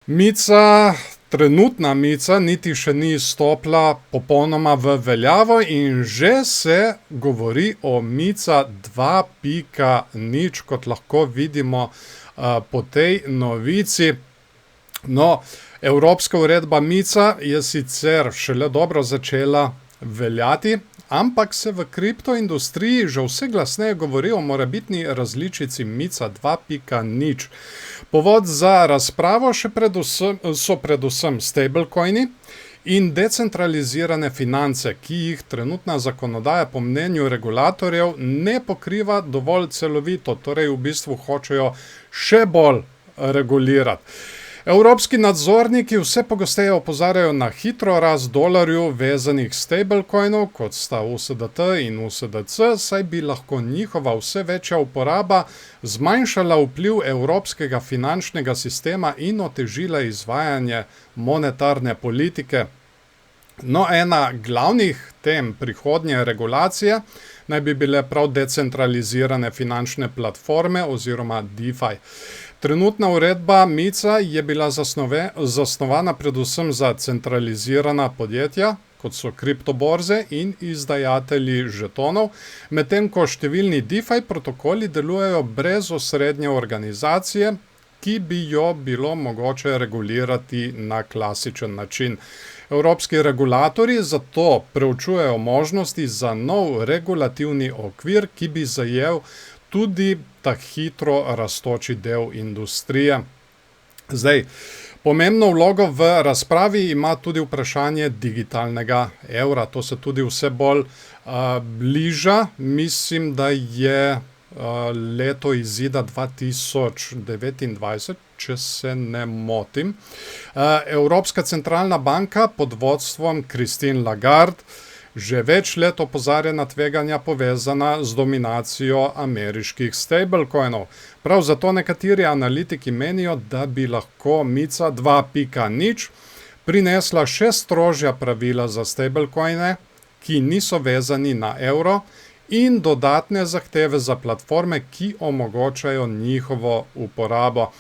Mica, trenutna Mica niti še ni stopila popolnoma v veljavo in že se govori o Mica 2.0, kot lahko vidimo po tej novici. No, evropska uredba Mica je sicer šele dobro začela veljati, ampak se v kriptoindustriji že vse glasneje govori o morebitni različici Mica 2.0. Povod za razpravo so predvsem stablecoini in decentralizirane finance, ki jih trenutna zakonodaja po mnenju regulatorjev ne pokriva dovolj celovito, torej v bistvu hočejo še bolj regulirati. Evropski nadzorniki vse pogosteje opozarjajo na hitro rast dolarju vezanih stablecoinov, kot sta USDT in USDC, saj bi lahko njihova vse večja uporaba zmanjšala vpliv evropskega finančnega sistema in otežila izvajanje monetarne politike. No, ena glavnih tem prihodnje regulacije naj bi bile prav decentralizirane finančne platforme oziroma DeFi. Trenutna uredba Mica je bila zasnovana predvsem za centralizirana podjetja, kot so kriptoborze in izdajatelji žetonov, medtem ko številni DeFi protokoli delujejo brez osrednje organizacije, ki bi jo bilo mogoče regulirati na klasičen način. Evropski regulatorji zato preučujejo možnosti za nov regulativni okvir, ki bi zajel tudi ta hitro rastoči del industrije. Zdaj, pomembno vlogo v razpravi ima tudi vprašanje digitalnega evra. To se tudi vse bolj bliža. Mislim, da je leto izida 2029, če se ne motim. Evropska centralna banka pod vodstvom Christine Lagarde že več let opozarja na tveganja povezana z dominacijo ameriških stablecoinov. Prav zato nekateri analitiki menijo, da bi lahko Mica 2.0 prinesla še strožja pravila za stablecoine, ki niso vezani na evro, in dodatne zahteve za platforme, ki omogočajo njihovo uporabo.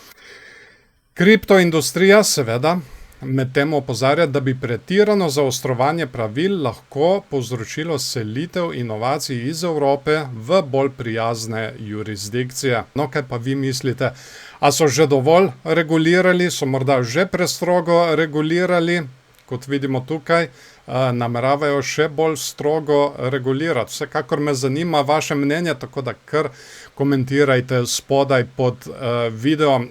Kriptoindustrija seveda medtem opozarja, da bi pretirano zaostrovanje pravil lahko povzročilo selitev inovacij iz Evrope v bolj prijazne jurisdikcije. No, kaj pa vi mislite? A so že dovolj regulirali? So morda že prestrogo regulirali? Kot vidimo tukaj, nameravajo še bolj strogo regulirati. Vsekakor me zanima vaše mnenje, tako da kar komentirajte spodaj pod videom.